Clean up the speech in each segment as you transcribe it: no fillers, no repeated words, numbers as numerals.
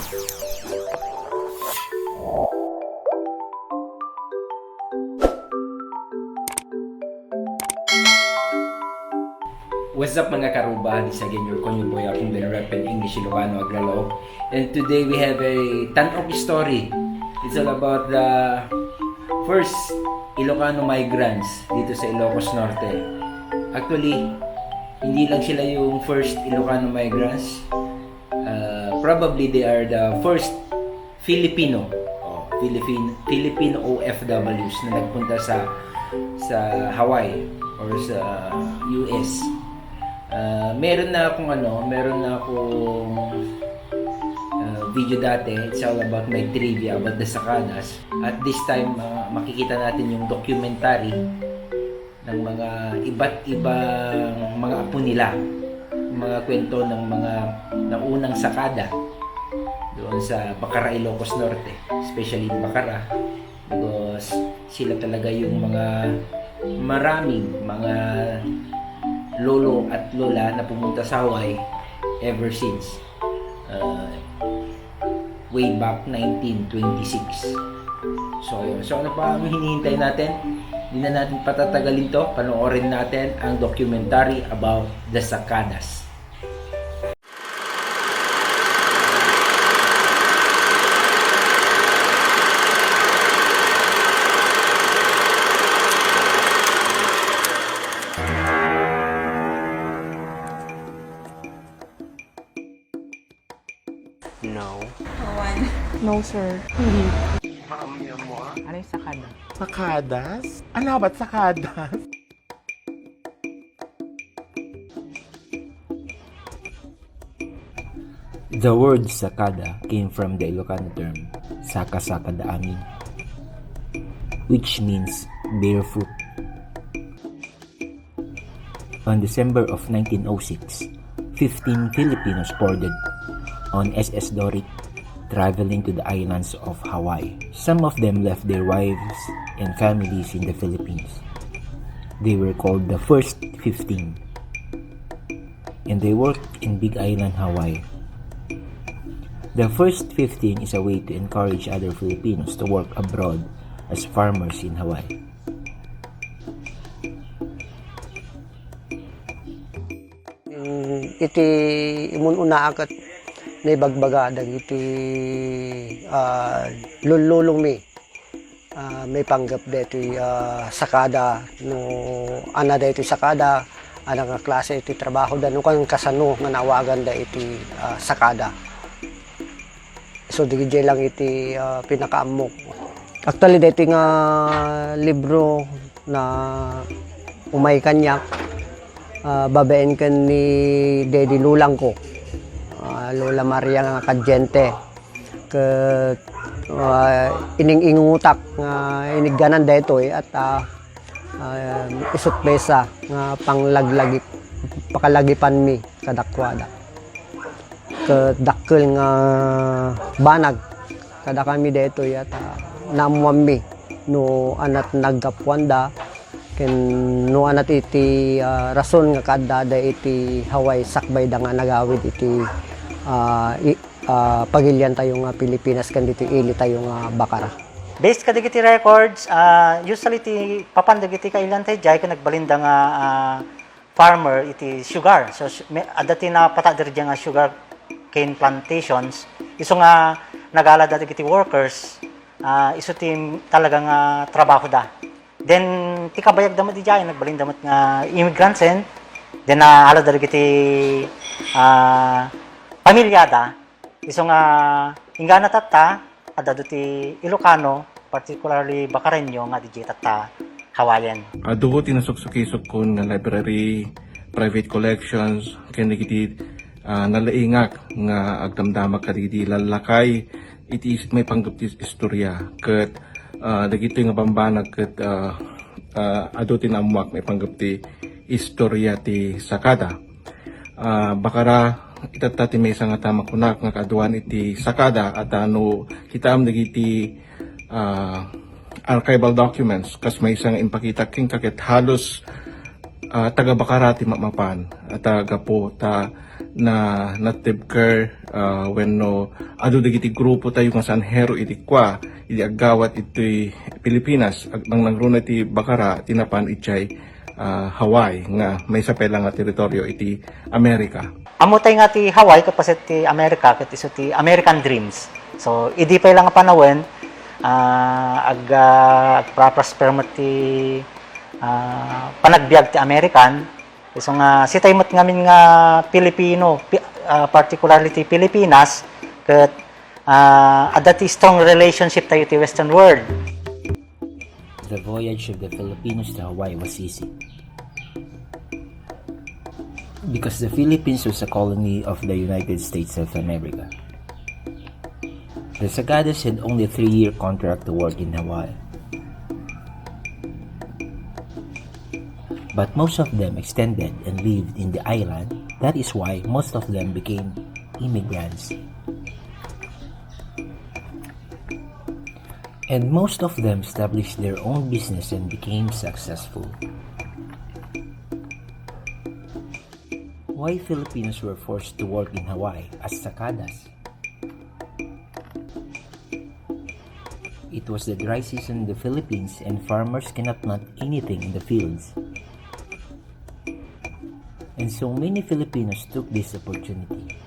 What's up mga karuba? This again your Konyo Boy akong Benrepen English Ilocano Agralo. And today we have a Tanok story. It's all about the first Ilocano migrants dito sa Ilocos Norte. Actually, hindi lang sila yung first Ilocano migrants. Probably they are the first Filipino OFWs na nagpunta sa Hawaii or sa US. Meron na akong video dati. It's all about my trivia about the Sakadas. At this time, makikita natin yung documentary ng mga iba't ibang mga apo nila, mga kwento ng unang Sakada doon sa Bacara, Ilocos Norte, especially in Bacara, because sila talaga yung maraming mga lolo at lola na pumunta sa Hawaii ever since way back 1926. So ano pa ang hinihintay natin? Hindi na natin patatagalin to. Panoorin natin ang documentary about the Sakadas. No. No, sir. Ano yung sakada? Sakadas? Ano ba't sakadas? The word Sakada came from the Ilocano term Saka-Saka Daamin, which means barefoot. On December of 1906, 15 Filipinos boarded on SS Doric, traveling to the islands of Hawaii. Some of them left their wives and families in the Philippines. They were called the First 15, and they worked in Big Island, Hawaii. The First 15 is a way to encourage other Filipinos to work abroad as farmers in Hawaii. Iti imununa akat na ibagbaga iti lululong may panggap dito sakada no ana dito sakada ana nga klase iti trabaho da no kang kasano nga nawagan da iti sakada. So digit lang iti pinakaamok. Actually dito nga libro na umay kanyak babaen kan ni Daddy Lulang ko, Lola Maria nga kadyente ke ining-ingutak nga iniganan daytoy at isut besa nga panglaglagi pakalagipan mi kadakwada ke dakkel nga banag kada kami daytoy at namuam mi no anat naggapwanda ken no anat iti rason nga kadada iti Hawaii sakbay da nga nagawid iti pagilyan tayo nga Pilipinas kan dito ili tayo nga Bacara. Based kadigiti records, usually iti papandagiti kailan tayo jay ka nagbalinda nga farmer iti sugar. So adati na patadir nga sugar cane plantations. Iso nga nagala dati iti workers, iso ti talaga nga trabaho da. Then ti kabayag damat di jay nagbalinda damat nga immigrants then hala dali iti pamilyada. Iso nga ingana tatta adado ti Ilocano, particularly Bacareño nga di tatta Hawaiian. Adugo tinasuksukisok ko nga library, private collections, kinigiti nalaingak nga agdamdamak kaditi lalakay iti may panggap ti istorya ket dagito nga pambanag ket adu tinamuak may panggap ti istorya ti Sakada. Bacara itata ti may nga tama kunak nga kaduan iti Sakada at kita am dagiti archival documents kas may isang impakita king kakit halos taga Bacara ti mamapan at taga po ta na native care when no adu dagiti grupo tayo nga sanhero iti kwa iti agawat iti Pilipinas nang nangruna iti Bakara tinapan itay Hawaii nga may sapela nga teritoryo iti Amerika. Amutay nga ti Hawaii kapag ti Amerika ket iso ti American Dreams. So idi pa lang nga panawin agprosper mo ti panagbiag ti American. So nga si taymot ngamin nga Pilipino, particularly ti Pilipinas ket adati strong relationship tayo ti Western world. The voyage of the Filipinos to Hawaii was easy. Because the Philippines was a colony of the United States of America. The Sagadas had only a 3-year contract to work in Hawaii. But most of them extended and lived in the island. That is why most of them became immigrants. And most of them established their own business and became successful. Why Filipinos were forced to work in Hawaii as sakadas? It was the dry season in the Philippines and farmers cannot plant anything in the fields. And so many Filipinos took this opportunity.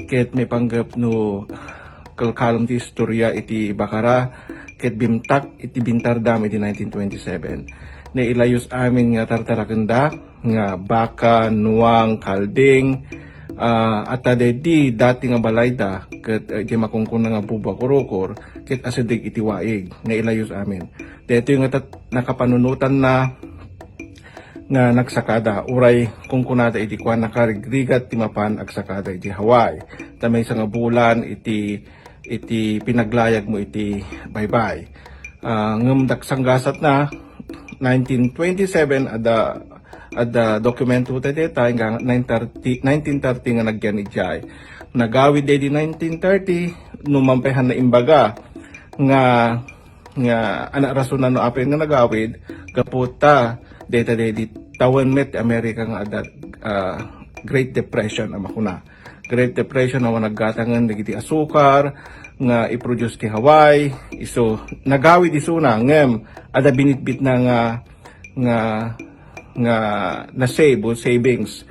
Ket may panggap no kalkalom ti istorya iti Bakara ket bimtak iti Bintardam iti 1927 na ilayos amin nga tartarakenda nga baka nuang kalding at di dati nga balayda ket iti makungkun nga buba kurukor ket asidig iti waig na ilayos amin dito yung nakapanunutan na nga nagsakada uray kung kunada iti kwa nakarigrigat ti mapan agsakada iti Hawaii tamay sa nga bulan iti pinaglayag mo iti baybay ngem daksanggasat na 1927 ada dokumento tayo hanggang 1930 nga nagyan ijay nagawid di 1930 numampehan na imbaga nga anak rasunan no apel nga nagawid kaputa data di tawan met Amerika nga ada Great Depression amakuna Great Depression na naggatangan dagiti asukar nga i-produce ti Hawaii iso nagawid isuna ngem ada binitbit na na savings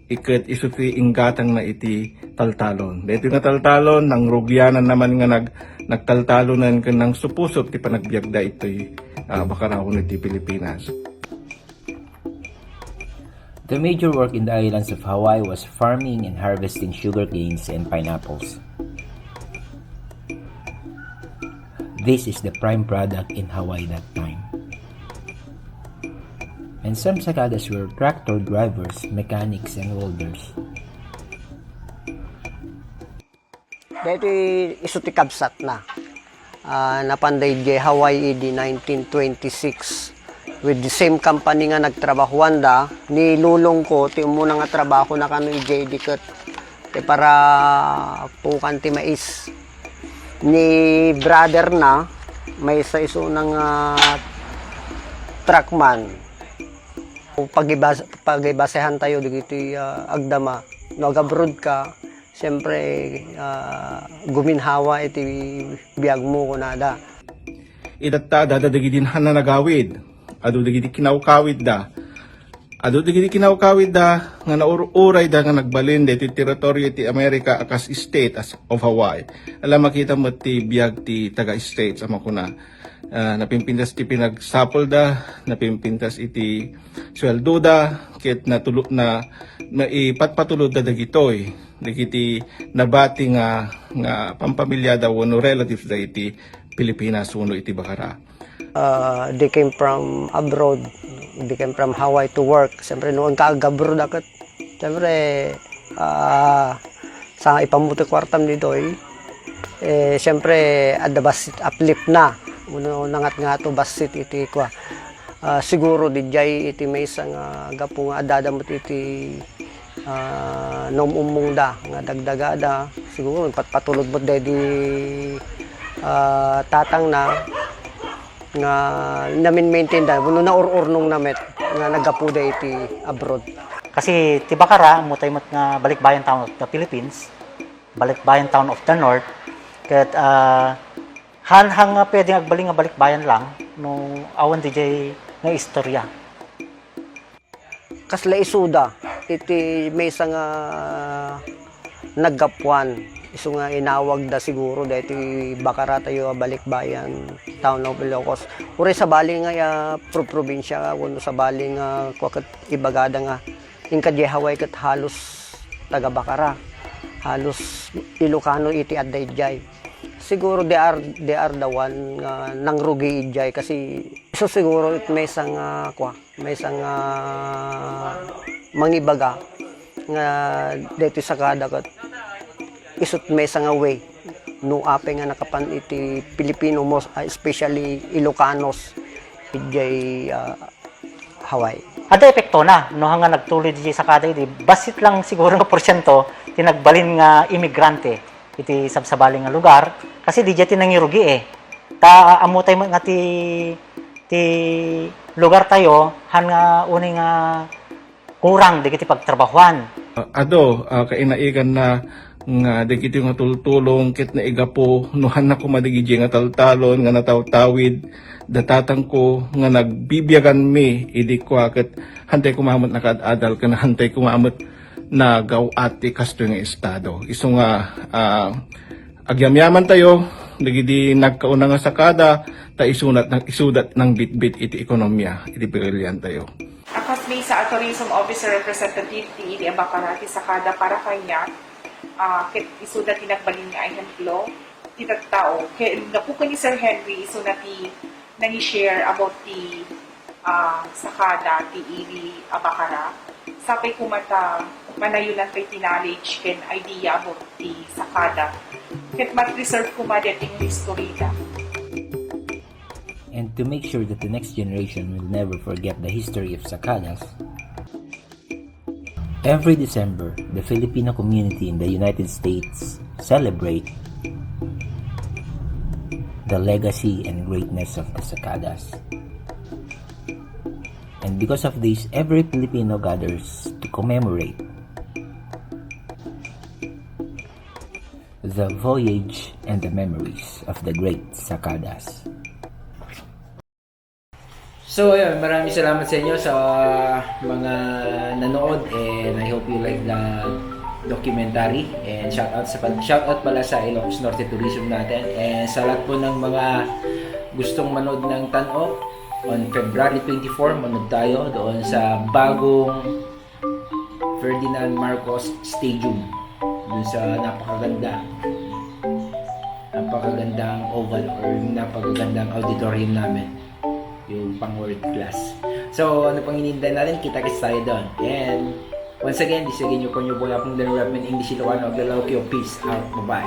iket iso ti inggatang na iti taltalon dito nga taltalon nang rugyanan naman nga nagtaltalonan ken nang supusop ti panagbiagda itoy Bakarawon iti Pilipinas. The major work in the islands of Hawaii was farming and harvesting sugar canes and pineapples. This is the prime product in Hawaii that time. And some sakadas were tractor drivers, mechanics, and welders. Dito iso ti kabsat na. Napanday di Hawaii di 1926. With the same company nga nagtrabahuan da, nilulong ko, ti umuna nga trabaho na kano i-JD kat, para pukan ti mais. Ni brother na, may isa iso ng truckman. Pag-ibasehan tayo, digiti agdama, nag-abroad ka, siyempre guminhawa iti biyag mo kunada. Itatta dadagidinhan na nagawid adu dagiti kinawkawid da nga naururay da nga nagbalin deti teritoryo ti Amerika akas state as of Hawaii alam makita mo ti biag ti taga states amakuna napimpintas ti pinagsapol da napimpintas iti sweldo da ket natulog na ipatpatulod da dagitoy dagiti nabati nga pampamilya da wano relatives da iti Pilipinas wano iti Bakara. They came from abroad. They came from Hawaii to work. Siyempre, noon kaag-abroad ako. Siyempre, sa ipamuti kwartam dito, siyempre, ada basit uplift na. Nangat nga ito, basit iti kwa. Siguro, di jay iti may isang gapong adadamot iti nomumong da, nga dagdagada. Siguro, patulog mo di tatang na nga namin maintain da, na ururnong namet nga nagapuda iti abroad. Kasi ti Bacara, mutay mat nga balikbayan town of the Philippines, balikbayan town of the North, ket hanhang nga pwedeng agbaling nga balikbayan lang, no awan DJ nga istorya. Kasla isuda, iti may isang naggapuan. Iso nga inawag da siguro dahil iti Bacara tayo balikbayan town of Ilocos. Uri sa bali nga probinsya kuno sa bali nga kwakat ibagada nga ingkadye Hawaii kat halos taga Bacara. Halos Ilocano iti addayjay. Siguro they are the one nga nangrugi ijay kasi so siguro may isang mangibaga nga dito sa kada kat isut may isang way no ape nga nakapan iti Pilipino mo especially Ilocanos ijay Hawaii. Ada epekto na, no hanga nagtuloy DJ sa kada iti, basit lang siguro nga porsyento, tinagbalin nga imigrante, iti sabsabaling nga lugar, kasi DJ tinangirugi Ta amutay nga ti lugar tayo, han nga unay nga kurang, di kiti pagtrabahuan. Kainaigan na nga dagiti nga tultulong kit na iga po nuhan na kumadigiji nga taltalon nga natawtawid datatang ko nga nagbibiyagan mi idi ko ket hantay kumamot na kadadal ken hantay kumamot na gawati kasto nga estado iso nga agyamyaman tayo dagiti nagkauna nga sakada ta isudat ng bitbit iti ekonomiya iti brilyan tayo. Akas may sa tourism officer representative ti Idi Abacarati sa kada para kanya kit isuda tinagbalin nga ay hemplo titat tao kaya napukan ni Sir Henry iso na ti nang-share about ti sakada ti Idi Abacara sapay kumata manayunan kay ti knowledge ken idea about ti sakada ket mat-reserve kumada ting history da. And to make sure that the next generation will never forget the history of Sacadas, every December, the Filipino community in the United States celebrate the legacy and greatness of the Sacadas. And because of this, every Filipino gathers to commemorate the voyage and the memories of the great Sacadas. So, ayun, maraming salamat sa inyo sa mga nanood and I hope you like the documentary and shoutout pala sa Ilocos Norte Tourism natin and sa lahat po ng mga gustong manood ng Tan-o on February 24 manood tayo doon sa bagong Ferdinand Marcos Stadium doon sa napakagandang oval or napakagandang auditorium namin yung pang world class. So, ano pang hinihintay natin? Kita-kits tayo doon. And, once again, this again yung konyo boy akong Learn Rapid English Ilocano. Galawkyo. Peace out. Bye-bye.